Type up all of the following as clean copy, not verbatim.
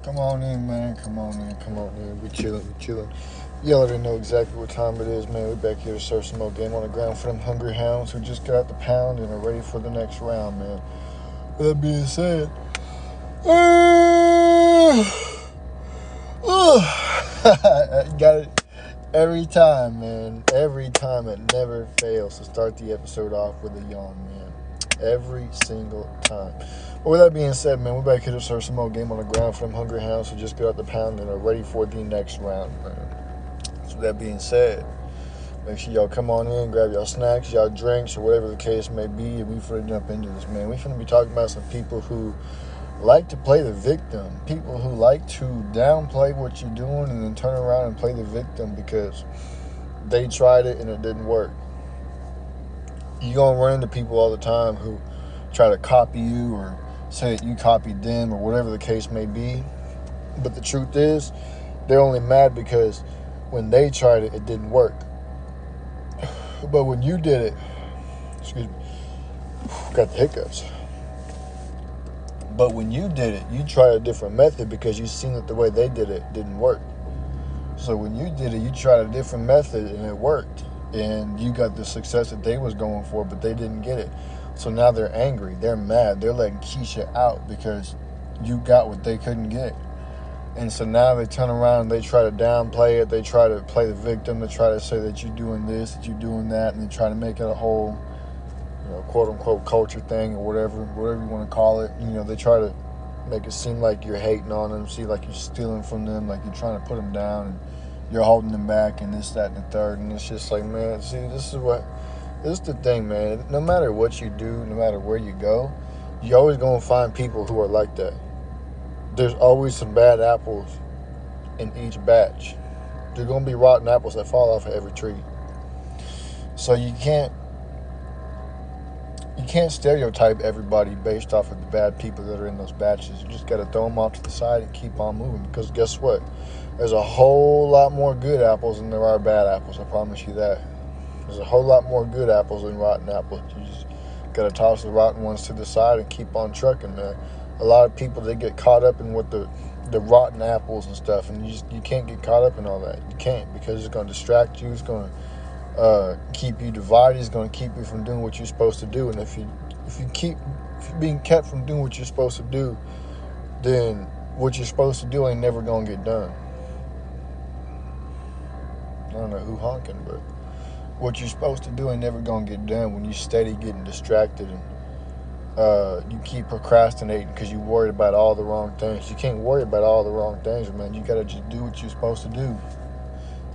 Come on in, man. Come on in. Come on in. We chilling. We chilling. You already know exactly what time it is, man. We back here to serve some more game on the ground for them hungry hounds who just got out the pound and are ready for the next round, man. With that being said, got it every time, man. Every time it never fails to start the episode off with a yawn, man. Every single time. But with that being said, man, we're back here to serve some more game on the ground for them hungry hounds who just got out the pound and are ready for the next round, man. So with that being said, make sure y'all come on in, grab y'all snacks, y'all drinks, or whatever the case may be, and we finna jump into this, man. We finna be talking about some people who like to play the victim. People who like to downplay what you're doing and then turn around and play the victim because they tried it and it didn't work. You're going to run into people all the time who try to copy you or say that you copied them or whatever the case may be. But the truth is, they're only mad because when they tried it, it didn't work. But when you did it, excuse me, got the hiccups. But when you did it, you tried a different method because you seen that the way they did it didn't work. So when you did it, you tried a different method and it worked. And you got the success that they was going for, but they didn't get it. So now they're angry. They're mad. They're letting Keisha out because you got what they couldn't get. And so now they turn around and they try to downplay it. They try to play the victim. They try to say that you're doing this, that you're doing that, and they try to make it a whole, quote unquote culture thing or whatever you want to call it. They try to make it seem like you're hating on them, see like you're stealing from them, like you're trying to put them down and you're holding them back and this, that, and the third. And it's just like, man, see, this is the thing, man. No matter what you do, no matter where you go, you're always going to find people who are like that. There's always some bad apples in each batch. There's going to be rotten apples that fall off of every tree. So you can't stereotype everybody based off of the bad people that are in those batches. You just got to throw them off to the side and keep on moving. Because guess what? There's a whole lot more good apples than there are bad apples. I promise you that. There's a whole lot more good apples than rotten apples. You just got to toss the rotten ones to the side and keep on trucking, man. A lot of people, they get caught up in what the rotten apples and stuff. And you can't get caught up in all that. You can't, because it's going to distract you. It's going to keep you divided. It's going to keep you from doing what you're supposed to do. And if you're being kept from doing what you're supposed to do, then what you're supposed to do ain't never going to get done. I don't know who honking, but what you're supposed to do ain't never going to get done when you steady getting distracted and you keep procrastinating because you worried about all the wrong things. You can't worry about all the wrong things, man. You got to just do what you're supposed to do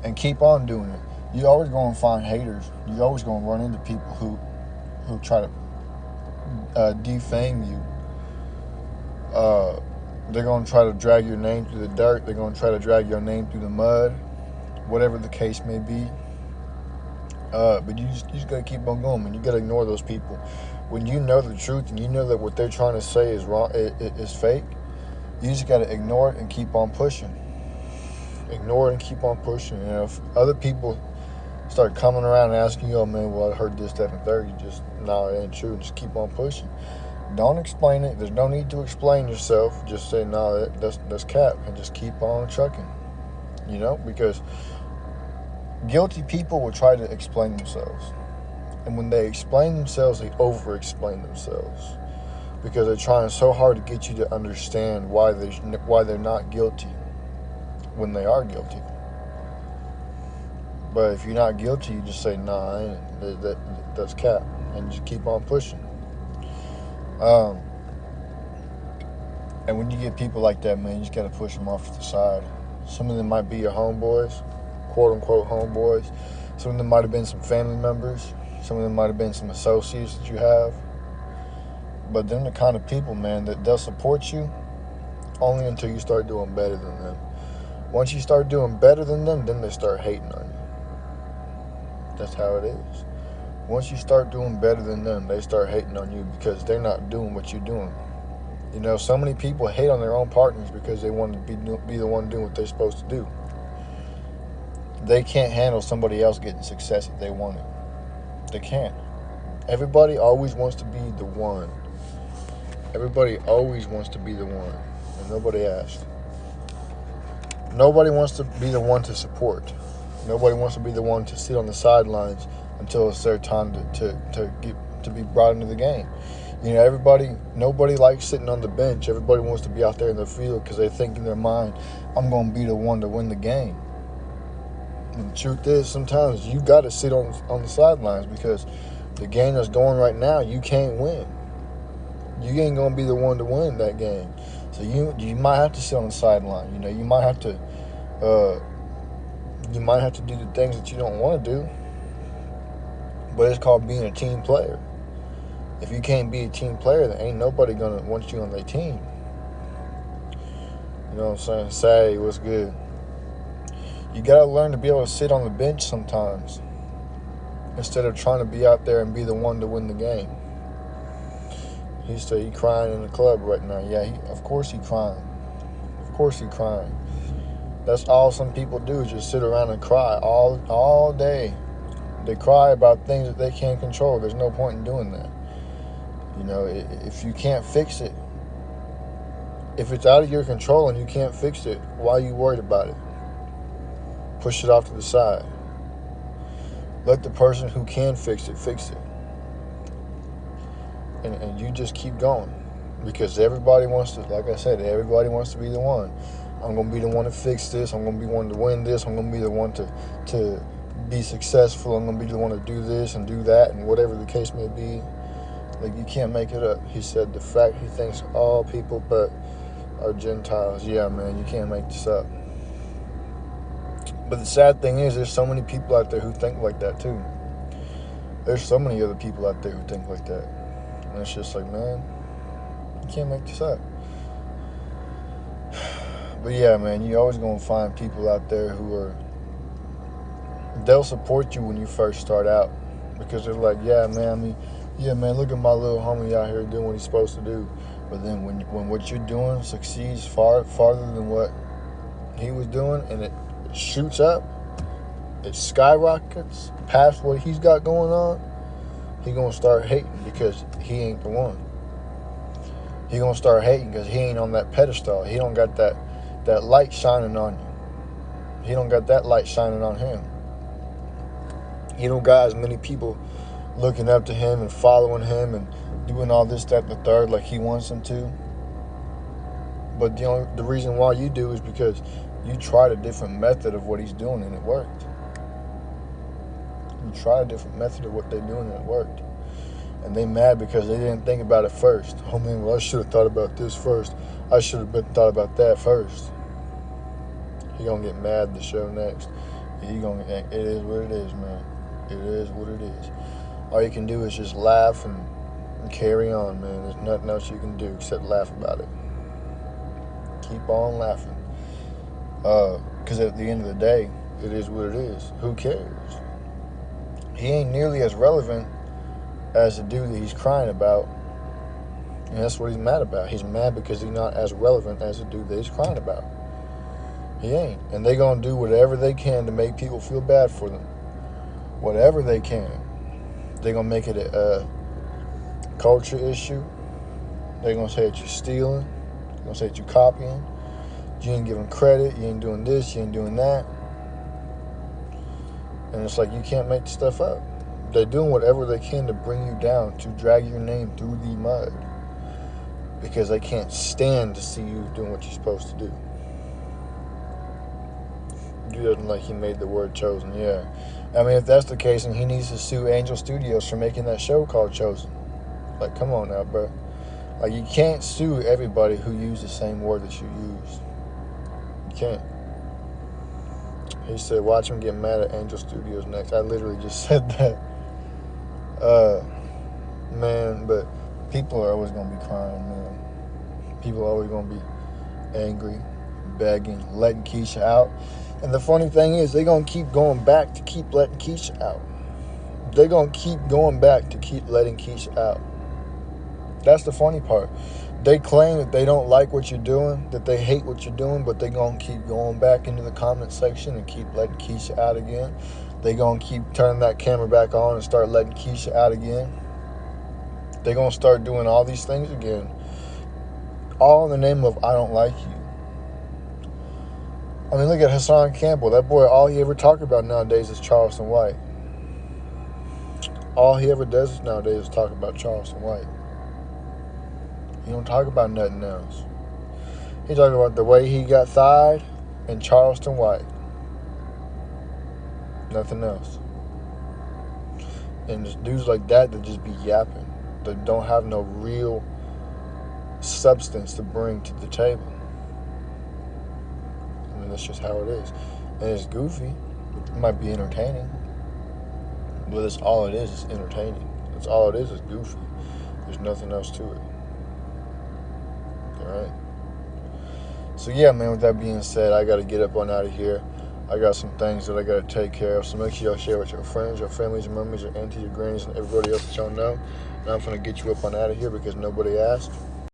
and keep on doing it. You're always going to find haters. You're always going to run into people who try to defame you. They're going to try to drag your name through the dirt. They're going to try to drag your name through the mud, whatever the case may be. But you just got to keep on going, man. You got to ignore those people. When you know the truth and you know that what they're trying to say is wrong, is fake, you just got to ignore it and keep on pushing. Ignore it and keep on pushing. If other people start coming around and asking you, oh man, well, I heard this, that, and the third, you just, no, it ain't true. Just keep on pushing. Don't explain it. There's no need to explain yourself. Just say, no, that's cap, and just keep on trucking. Because guilty people will try to explain themselves. And when they explain themselves, they over-explain themselves. Because they're trying so hard to get you to understand why they're not guilty when they are guilty. But if you're not guilty, you just say, nah, I ain't. That's cap. And you just keep on pushing. And when you get people like that, man, you just got to push them off to the side. Some of them might be your homeboys, quote-unquote homeboys. Some of them might have been some family members. Some of them might have been some associates that you have. But they're the kind of people, man, that they'll support you only until you start doing better than them. Once you start doing better than them, then they start hating on you. That's how it is. Once you start doing better than them, they start hating on you because they're not doing what you're doing. So many people hate on their own partners because they want to be the one doing what they're supposed to do. They can't handle somebody else getting success if they want it. They can't. Everybody always wants to be the one. And nobody asked. Nobody wants to be the one to support. Nobody wants to be the one to sit on the sidelines until it's their time to be brought into the game. You know, nobody likes sitting on the bench. Everybody wants to be out there in the field because they think in their mind, I'm going to be the one to win the game. And the truth is, sometimes you got to sit on the sidelines because the game that's going right now, you can't win. You ain't going to be the one to win that game. So you might have to sit on the sideline. You know, you might have to do the things that you don't want to do. But it's called being a team player. If you can't be a team player, then ain't nobody going to want you on their team. You know what I'm saying? Say, what's good? You got to learn to be able to sit on the bench sometimes instead of trying to be out there and be the one to win the game. He said he crying in the club right now. Yeah, of course he crying. Of course he crying. That's all some people do is just sit around and cry all day. They cry about things that they can't control. There's no point in doing that. You know, if you can't fix it, if it's out of your control and you can't fix it, why are you worried about it? Push it off to the side. Let the person who can fix it, fix it. And you just keep going. Because everybody wants to, like I said, everybody wants to be the one. I'm going to be the one to fix this. I'm going to be the one to win this. I'm going to be the one to be successful. I'm going to be the one to do this and do that and whatever the case may be. Like, you can't make it up. He said the fact he thinks all people but are Gentiles. Yeah, man, you can't make this up. But the sad thing is there's so many people out there who think like that too. There's so many other people out there who think like that. And it's just like, man, you can't make this up. But yeah, man, you're always going to find people out there they'll support you when you first start out. Because they're like, yeah, man, look at my little homie out here doing what he's supposed to do. But then when what you're doing succeeds farther than what he was doing, and it shoots up, it skyrockets past what he's got going on, he's going to start hating because he ain't the one. He's going to start hating because he ain't on that pedestal. He don't got that light shining on you. He don't got that light shining on him. He don't got as many people looking up to him and following him and doing all this, that, and the third like he wants them to. But the reason why you do is because you tried a different method of what he's doing and it worked. You tried a different method of what they're doing and it worked. And they mad because they didn't think about it first. Oh man, well I should have thought about this first. I should have thought about that first. He gonna get mad the show next. It is what it is, man. It is what it is. All you can do is just laugh and carry on, man. There's nothing else you can do except laugh about it. Keep on laughing. Because at the end of the day, it is what it is. Who cares? He ain't nearly as relevant as the dude that he's crying about. And that's what he's mad about. He's mad because he's not as relevant as the dude that he's crying about. He ain't. And they going to do whatever they can to make people feel bad for them. Whatever they can. They're going to make it a culture issue. They're going to say that you're stealing. They're going to say that you're copying. You ain't giving credit. You ain't doing this. You ain't doing that. And it's like you can't make the stuff up. They're doing whatever they can to bring you down, to drag your name through the mud. Because they can't stand to see you doing what you're supposed to do. Dude doesn't like he made the word chosen, yeah. I mean, if that's the case, then he needs to sue Angel Studios for making that show called Chosen. Like, come on now, bro. Like, you can't sue everybody who used the same word that you used. You can't. He said, watch him get mad at Angel Studios next. I literally just said that. Man, but people are always going to be crying, man. People are always going to be angry, begging, letting Keisha out. And the funny thing is, they're going to keep going back to keep letting Keisha out. They're going to keep going back to keep letting Keisha out. That's the funny part. They claim that they don't like what you're doing, that they hate what you're doing, but they're going to keep going back into the comment section and keep letting Keisha out again. They're going to keep turning that camera back on and start letting Keisha out again. They're going to start doing all these things again. All in the name of, I don't like you. I mean, look at Hassan Campbell. That boy, all he ever talk about nowadays is Charleston White. All he ever does nowadays is talk about Charleston White. He don't talk about nothing else. He talk about the way he got thighed and Charleston White. Nothing else. And just dudes like that just be yapping. They don't have no real substance to bring to the table. I mean, that's just how it is. And it's goofy. It might be entertaining. But that's all it is entertaining. That's all it is goofy. There's nothing else to it. Alright? So yeah, man, with that being said, I gotta get up on out of here. I got some things that I gotta take care of. So make sure y'all share with your friends, your families, your mummies, your aunties, your grannies, and everybody else that y'all know. And I'm gonna get you up on out of here because nobody asked.